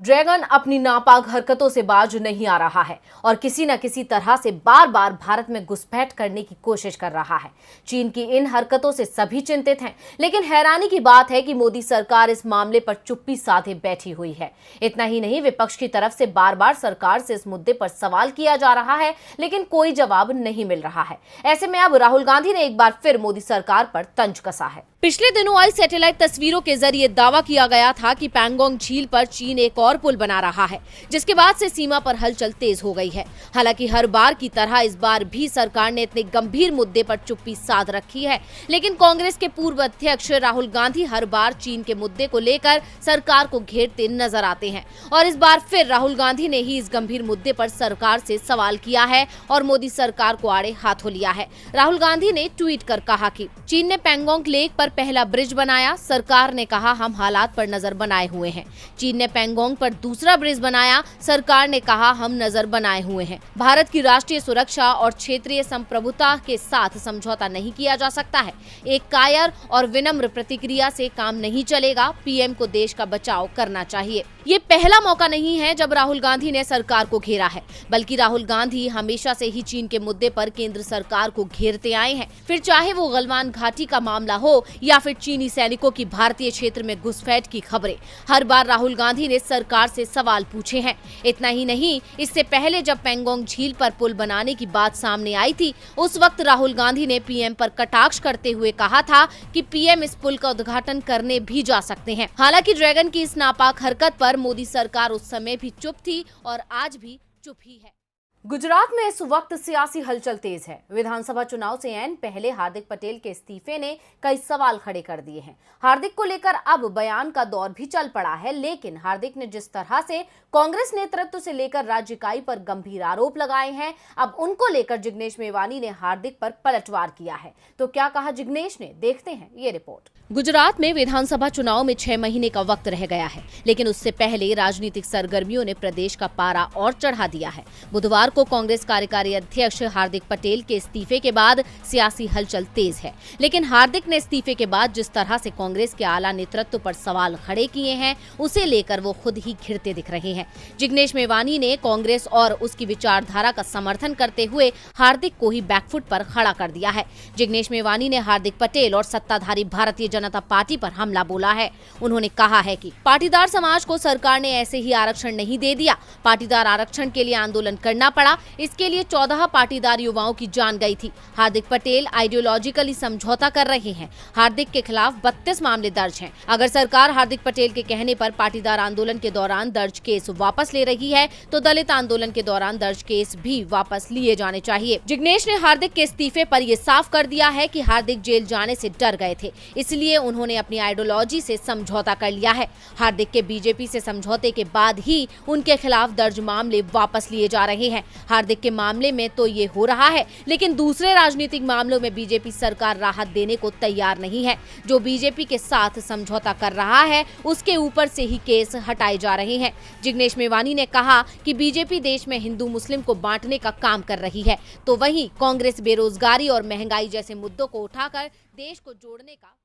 Dragon अपनी नापाक हरकतों से बाज नहीं आ रहा है और किसी न किसी तरह से बार बार भारत में घुसपैठ करने की कोशिश कर रहा है। चीन की इन हरकतों से सभी चिंतित हैं, लेकिन हैरानी की बात है कि मोदी सरकार इस मामले पर चुप्पी साधे बैठी हुई है। इतना ही नहीं, विपक्ष की तरफ से बार बार सरकार से इस मुद्दे पर सवाल किया जा रहा है, लेकिन कोई जवाब नहीं मिल रहा है। ऐसे में अब राहुल गांधी ने एक बार फिर मोदी सरकार पर तंज कसा है। पिछले दिनों आई सैटेलाइट तस्वीरों के जरिए दावा किया गया था कि पैंगोंग झील पर चीन एक और पुल बना रहा है, जिसके बाद से सीमा पर हलचल तेज हो गई है। हालांकि हर बार की तरह इस बार भी सरकार ने इतने गंभीर मुद्दे पर चुप्पी साध रखी है, लेकिन कांग्रेस के पूर्व अध्यक्ष राहुल गांधी हर बार चीन के मुद्दे को लेकर सरकार को घेरते नजर आते हैं और इस बार फिर राहुल गांधी ने ही इस गंभीर मुद्दे पर सरकार से सवाल किया है और मोदी सरकार को आड़े हाथों लिया है। राहुल गांधी ने ट्वीट कर कहा कि चीन ने पैंगोंग लेक पर पहला ब्रिज बनाया, सरकार ने कहा हम हालात पर नजर बनाए हुए हैं। चीन ने पैंगोंग पर दूसरा ब्रिज बनाया, सरकार ने कहा हम नजर बनाए हुए हैं। भारत की राष्ट्रीय सुरक्षा और क्षेत्रीय संप्रभुता के साथ समझौता नहीं किया जा सकता है। एक कायर और विनम्र प्रतिक्रिया से काम नहीं चलेगा। पीएम को देश का बचाव करना चाहिए। ये पहला मौका नहीं है जब राहुल गांधी ने सरकार को घेरा है, बल्कि राहुल गांधी हमेशा से ही चीन के मुद्दे पर केंद्र सरकार को घेरते आए हैं। फिर चाहे वो गलवान घाटी का मामला हो या फिर चीनी सैनिकों की भारतीय क्षेत्र में घुसपैठ की खबरें, हर बार राहुल गांधी ने सरकार से सवाल पूछे हैं। इतना ही नहीं, इससे पहले जब पैंगोंग झील पर पुल बनाने की बात सामने आई थी, उस वक्त राहुल गांधी ने पीएम पर कटाक्ष करते हुए कहा था कि पीएम इस पुल का उद्घाटन करने भी जा सकते हैं। हालांकि ड्रैगन की इस नापाक हरकत पर मोदी सरकार उस समय भी चुप थी और आज भी चुप ही है। गुजरात में इस वक्त सियासी हलचल तेज है। विधानसभा चुनाव से ऐन पहले हार्दिक पटेल के इस्तीफे ने कई सवाल खड़े कर दिए हैं। हार्दिक को लेकर अब बयान का दौर भी चल पड़ा है, लेकिन हार्दिक ने जिस तरह से कांग्रेस नेतृत्व से लेकर राज्य इकाई पर गंभीर आरोप लगाए हैं, अब उनको लेकर जिग्नेश मेवानी ने हार्दिक पर पलटवार किया है। तो क्या कहा जिग्नेश ने, देखते हैं ये रिपोर्ट। गुजरात में विधानसभा चुनाव में 6 महीने का वक्त रह गया है, लेकिन उससे पहले राजनीतिक सरगर्मियों ने प्रदेश का पारा और चढ़ा दिया है। बुधवार को कांग्रेस कार्यकारी अध्यक्ष हार्दिक पटेल के इस्तीफे के बाद सियासी हलचल तेज है, लेकिन हार्दिक ने इस्तीफे के बाद जिस तरह से कांग्रेस के आला नेतृत्व पर सवाल खड़े किए हैं, उसे लेकर वो खुद ही घिरते दिख रहे हैं। जिग्नेश मेवानी ने कांग्रेस और उसकी विचारधारा का समर्थन करते हुए हार्दिक को ही बैकफुट पर खड़ा कर दिया है। जिग्नेश मेवानी ने हार्दिक पटेल और सत्ताधारी भारतीय जनता पार्टी पर हमला बोला है। उन्होंने कहा है कि पाटीदार समाज को सरकार ने ऐसे ही आरक्षण नहीं दे दिया, पाटीदार आरक्षण के लिए आंदोलन करना पड़ा, इसके लिए 14 पाटीदार युवाओं की जान गई थी। हार्दिक पटेल आइडियोलॉजिकली समझौता कर रहे हैं। हार्दिक के खिलाफ 32 मामले दर्ज हैं। अगर सरकार हार्दिक पटेल के कहने पर पाटीदार आंदोलन के दौरान दर्ज केस वापस ले रही है, तो दलित आंदोलन के दौरान दर्ज केस भी वापस लिए जाने चाहिए। जिग्नेश ने हार्दिक के इस्तीफे पर यह साफ कर दिया है कि हार्दिक जेल जाने से डर गए थे, इसलिए उन्होंने अपनी आइडियोलॉजी से समझौता कर लिया है। हार्दिक के बीजेपी से समझौते के बाद ही उनके खिलाफ दर्ज मामले वापस लिए जा रहे हैं। हार्दिक के मामले में तो ये हो रहा है, लेकिन दूसरे राजनीतिक मामलों में बीजेपी सरकार राहत देने को तैयार नहीं है। जो बीजेपी के साथ समझौता कर रहा है, उसके ऊपर से ही केस हटाए जा रहे हैं। जिग्नेश मेवानी ने कहा कि बीजेपी देश में हिंदू मुस्लिम को बांटने का काम कर रही है, तो वहीं कांग्रेस बेरोजगारी और महंगाई जैसे मुद्दों को उठाकर देश को जोड़ने का